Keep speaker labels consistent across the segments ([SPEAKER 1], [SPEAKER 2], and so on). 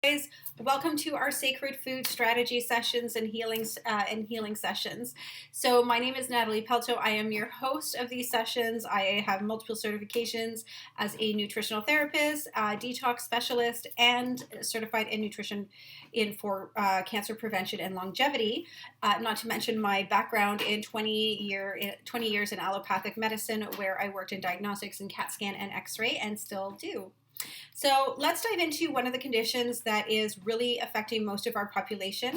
[SPEAKER 1] Guys, welcome to our sacred food strategy sessions and healing sessions. So my name is Natalie Pelto. I am your host of these sessions. I have multiple certifications as a nutritional therapist, detox specialist, and certified in nutrition for cancer prevention and longevity. Not to mention my background in 20 years in allopathic medicine, where I worked in diagnostics and CAT scan and X-ray, and still do. So let's dive into one of the conditions that is really affecting most of our population,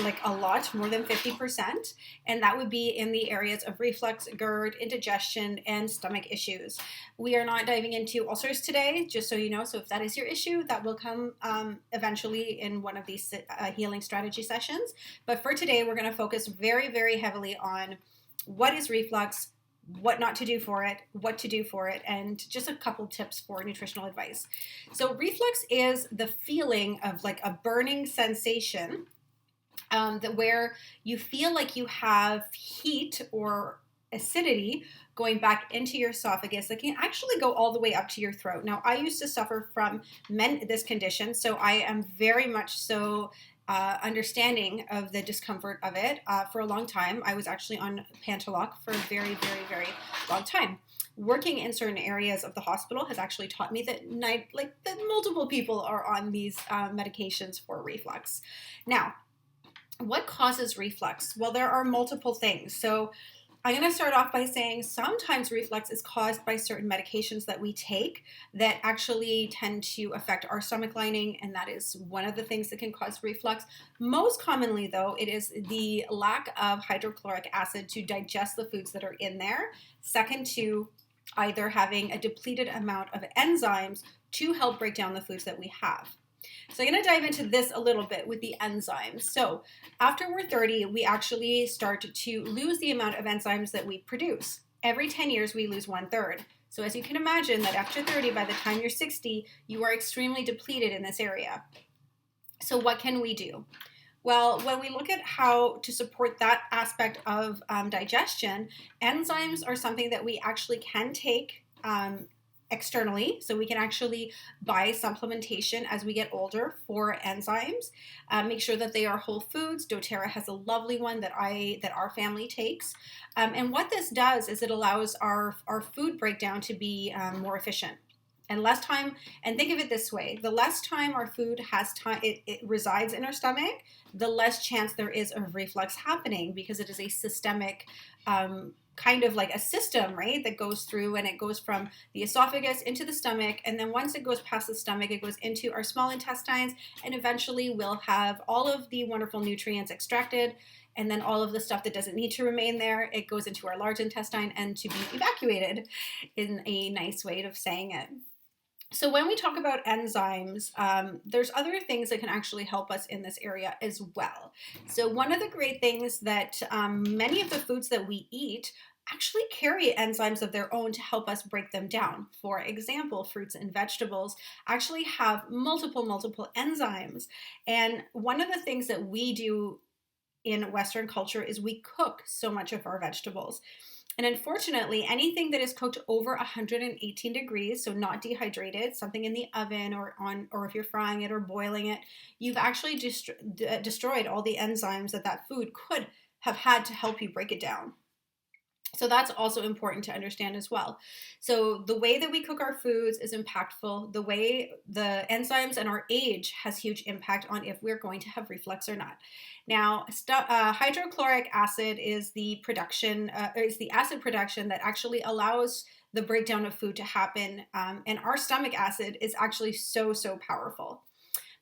[SPEAKER 1] like a lot, more than 50%, and that would be in the areas of reflux, gerd, indigestion, and stomach issues. We are not diving into ulcers today, just so you know, so if that is your issue, that will come eventually in one of these healing strategy sessions. But for today, we're going to focus very, very heavily on what is reflux, what not to do for it, what to do for it, and just a couple tips for nutritional advice. So reflux is the feeling of like a burning sensation where you feel like you have heat or acidity going back into your esophagus that can actually go all the way up to your throat. Now, I used to suffer from this condition, so I am very much so understanding of the discomfort of it for a long time. I was actually on Pantaloc for a very, very, very long time. Working in certain areas of the hospital has actually taught me that multiple people are on these medications for reflux. Now, what causes reflux? Well, there are multiple things. So I'm going to start off by saying sometimes reflux is caused by certain medications that we take that actually tend to affect our stomach lining, and that is one of the things that can cause reflux. Most commonly, though, it is the lack of hydrochloric acid to digest the foods that are in there. Second to either having a depleted amount of enzymes to help break down the foods that we have. So I'm going to dive into this a little bit with the enzymes. So after we're 30, we actually start to lose the amount of enzymes that we produce. Every 10 years, we lose 1/3. So as you can imagine, that after 30, by the time you're 60, you are extremely depleted in this area. So what can we do? Well, when we look at how to support that aspect of digestion, enzymes are something that we actually can take externally, so we can actually buy supplementation as we get older for enzymes. Make sure that they are whole foods. doTERRA has a lovely one that our family takes, and what this does is it allows our food breakdown to be more efficient and less time. And think of it this way: the less time our food has time, it resides in our stomach, the less chance there is of reflux happening, because it is a systemic kind of like a system, right, that goes through, and it goes from the esophagus into the stomach, and then once it goes past the stomach, it goes into our small intestines, and eventually we'll have all of the wonderful nutrients extracted, and then all of the stuff that doesn't need to remain there, it goes into our large intestine and to be evacuated, in a nice way of saying it. So when we talk about enzymes, there's other things that can actually help us in this area as well. So one of the great things that many of the foods that we eat actually carry enzymes of their own to help us break them down. For example, fruits and vegetables actually have multiple enzymes. And one of the things that we do in Western culture is we cook so much of our vegetables. And unfortunately, anything that is cooked over 118 degrees, so not dehydrated, something in the oven or if you're frying it or boiling it, you've actually destroyed all the enzymes that food could have had to help you break it down. So that's also important to understand as well. So the way that we cook our foods is impactful. The way the enzymes and our age has huge impact on if we're going to have reflux or not. Now, hydrochloric acid is the acid production that actually allows the breakdown of food to happen. And our stomach acid is actually so powerful.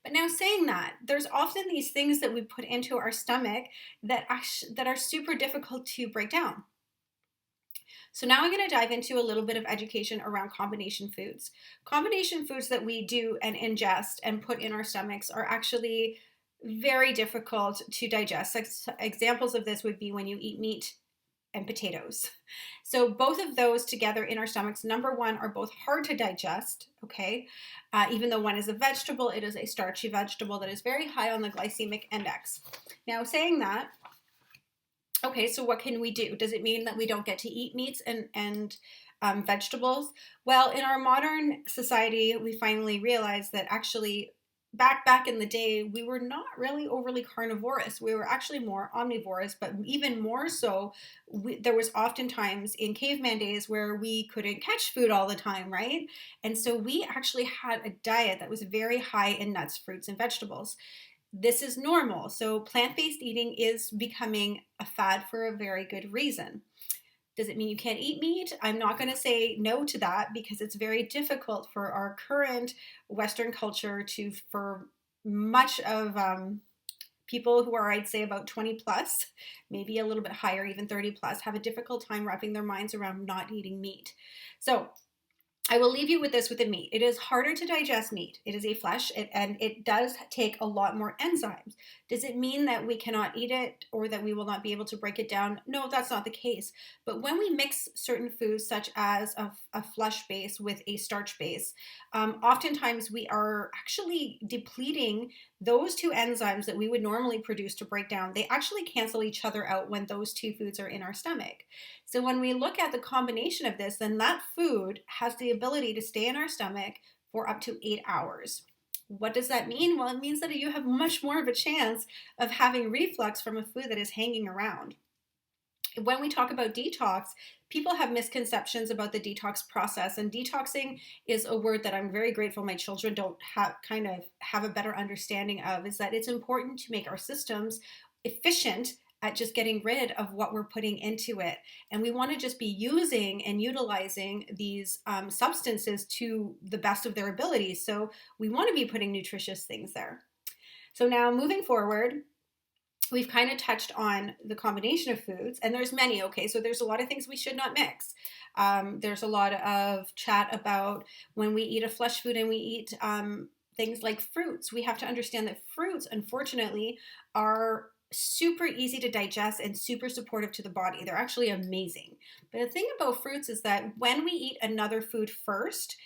[SPEAKER 1] But now, saying that, there's often these things that we put into our stomach that are super difficult to break down. So now I'm going to dive into a little bit of education around combination foods. Combination foods that we do and ingest and put in our stomachs are actually very difficult to digest. Examples of this would be when you eat meat and potatoes. So both of those together in our stomachs, number one, are both hard to digest, okay? Even though one is a vegetable, it is a starchy vegetable that is very high on the glycemic index. Now, saying that, okay, so what can we do? Does it mean that we don't get to eat meats and vegetables? Well, in our modern society, we finally realize that actually back in the day, we were not really overly carnivorous. We were actually more omnivorous, but even more so, there was oftentimes in caveman days where we couldn't catch food all the time, right? And so we actually had a diet that was very high in nuts, fruits, and vegetables. This is normal. So plant-based eating is becoming a fad for a very good reason. Does it mean you can't eat meat? I'm not going to say no to that because it's very difficult for our current Western culture for much of people who are, I'd say, about 20 plus, maybe a little bit higher, even 30 plus, have a difficult time wrapping their minds around not eating meat. So I will leave you with this with the meat. It is harder to digest meat. It is a flesh, and it does take a lot more enzymes. Does it mean that we cannot eat it or that we will not be able to break it down? No, that's not the case. But when we mix certain foods, such as a flesh base with a starch base, oftentimes we are actually depleting those two enzymes that we would normally produce to break down. They actually cancel each other out when those two foods are in our stomach. So when we look at the combination of this, then that food has the ability to stay in our stomach for up to 8 hours. What does that mean? Well, it means that you have much more of a chance of having reflux from a food that is hanging around. When we talk about detox, people have misconceptions about the detox process, and detoxing is a word that I'm very grateful my children don't have a better understanding of, is that it's important to make our systems efficient at just getting rid of what we're putting into it. And we want to just be using and utilizing these substances to the best of their abilities. So we want to be putting nutritious things there. So now moving forward, we've kind of touched on the combination of foods, and there's many, okay? So there's a lot of things we should not mix. There's a lot of chat about when we eat a flesh food and we eat things like fruits. We have to understand that fruits, unfortunately, are super easy to digest and super supportive to the body. They're actually amazing. But the thing about fruits is that when we eat another food first,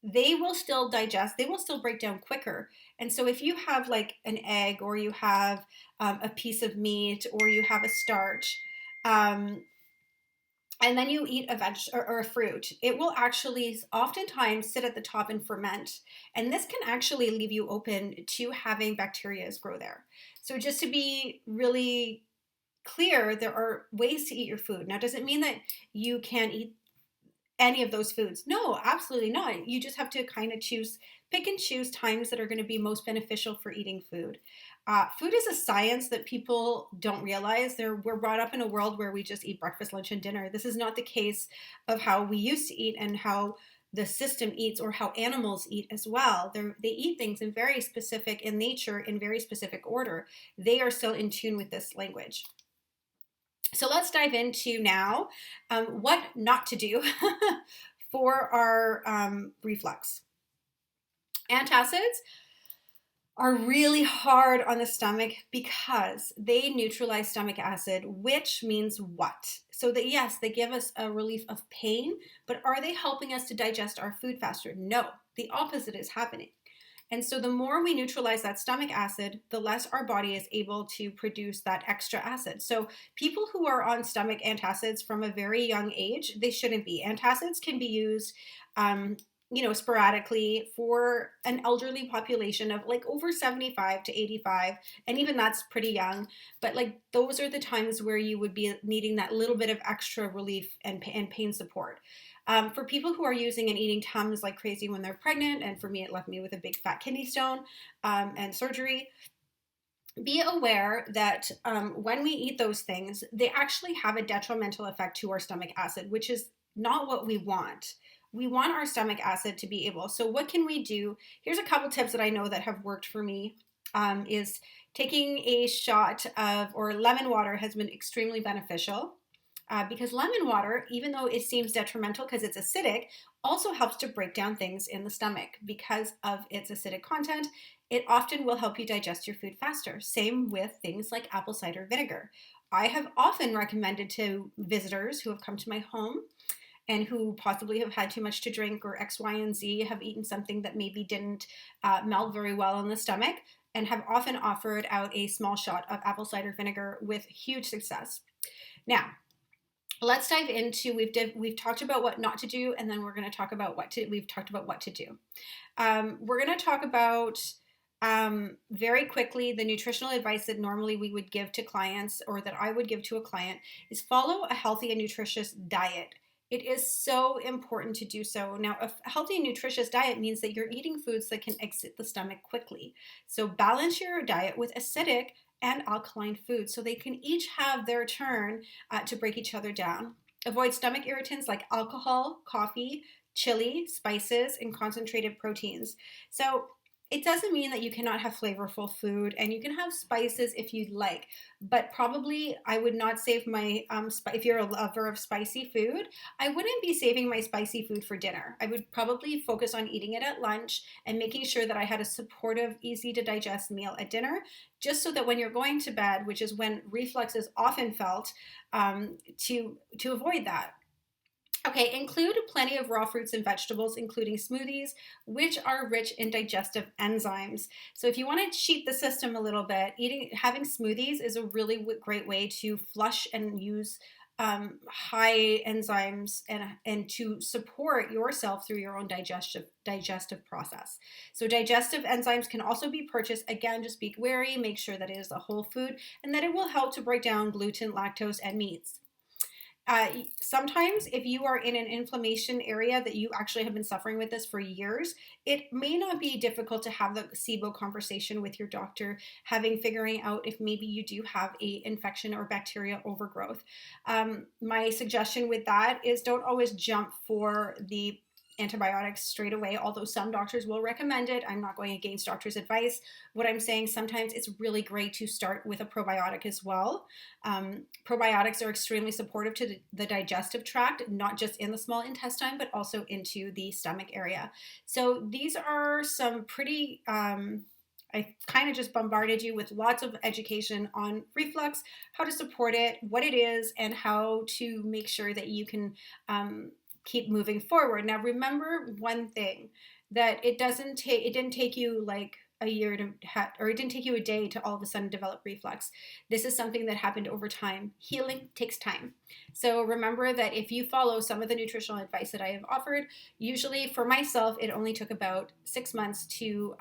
[SPEAKER 1] they will still digest, they will still break down quicker. And so if you have like an egg, or you have a piece of meat, or you have a starch, and then you eat a or a fruit, it will actually oftentimes sit at the top and ferment. And this can actually leave you open to having bacteria grow there. So just to be really clear, there are ways to eat your food. Now, does it mean that you can't eat any of those foods? No, absolutely not. You just have to kind of pick and choose times that are going to be most beneficial for eating food. Food is a science that people don't realize. We're brought up in a world where we just eat breakfast, lunch, and dinner. This is not the case of how we used to eat and how the system eats, or how animals eat as well. They eat things in very specific in nature, in very specific order. They are still in tune with this language. So let's dive into now what not to do for our reflux. Antacids are really hard on the stomach because they neutralize stomach acid, which means what? So that yes, they give us a relief of pain, but are they helping us to digest our food faster? No, the opposite is happening. And so the more we neutralize that stomach acid, the less our body is able to produce that extra acid. So people who are on stomach antacids from a very young age, they shouldn't be. Antacids can be used sporadically for an elderly population of like over 75 to 85, and even that's pretty young. But like those are the times where you would be needing that little bit of extra relief and pain support. For people who are using and eating Tums like crazy when they're pregnant, and for me, it left me with a big fat kidney stone and surgery. Be aware that when we eat those things, they actually have a detrimental effect to our stomach acid, which is not what we want. We want our stomach acid to be able. So what can we do? Here's a couple tips that I know that have worked for me. Is taking a shot of, or lemon water has been extremely beneficial. Because lemon water, even though it seems detrimental because it's acidic, also helps to break down things in the stomach because of its acidic content. It often will help you digest your food faster. Same with things like apple cider vinegar. I have often recommended to visitors who have come to my home and who possibly have had too much to drink, or X, Y, and Z, have eaten something that maybe didn't melt very well in the stomach, and have often offered out a small shot of apple cider vinegar with huge success. Now, let's dive into, we've talked about what not to do, and then we're going to talk about we've talked about what to do. We're going to talk about Very quickly, the nutritional advice that normally we would give to clients or that I would give to a client is follow a healthy and nutritious diet. It is so important to do so. Now, a healthy and nutritious diet means that you're eating foods that can exit the stomach quickly. So, balance your diet with acidic and alkaline foods so they can each have their turn to break each other down. Avoid stomach irritants like alcohol, coffee, chili, spices, and concentrated proteins. So, it doesn't mean that you cannot have flavorful food and you can have spices if you'd like, but probably I would not save my, if you're a lover of spicy food, I wouldn't be saving my spicy food for dinner. I would probably focus on eating it at lunch and making sure that I had a supportive, easy to digest meal at dinner, just so that when you're going to bed, which is when reflux is often felt, to avoid that. Okay, include plenty of raw fruits and vegetables, including smoothies, which are rich in digestive enzymes. So if you want to cheat the system a little bit, having smoothies is a really great way to flush and use high enzymes and to support yourself through your own digestive process. So digestive enzymes can also be purchased. Again, just be wary, make sure that it is a whole food, and that it will help to break down gluten, lactose, and meats. Sometimes if you are in an inflammation area that you actually have been suffering with this for years, it may not be difficult to have the SIBO conversation with your doctor, figuring out if maybe you do have a infection or bacterial overgrowth. My suggestion with that is don't always jump for the antibiotics straight away, although some doctors will recommend it. I'm not going against doctors' advice. What I'm saying, sometimes it's really great to start with a probiotic as well. Probiotics are extremely supportive to the digestive tract, not just in the small intestine, but also into the stomach area. So these are some pretty I kind of just bombarded you with lots of education on reflux, how to support it, what it is, and how to make sure that you can keep moving forward. Now, remember one thing, that it didn't take you like a year to or it didn't take you a day to all of a sudden develop reflux. This is something that happened over time. Healing takes time. So remember that if you follow some of the nutritional advice that I have offered, usually for myself, it only took about 6 months to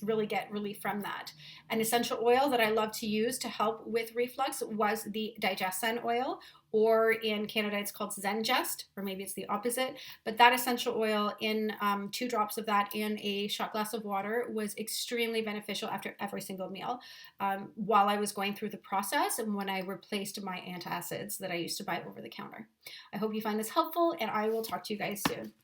[SPEAKER 1] really get relief from that. An essential oil that I love to use to help with reflux was the digestion oil, or in Canada it's called Zengest, or maybe it's the opposite. But that essential oil in 2 drops of that in a shot glass of water was extremely beneficial after every single meal while I was going through the process and when I replaced my antacids that I used to buy over the counter. I hope you find this helpful, and I will talk to you guys soon.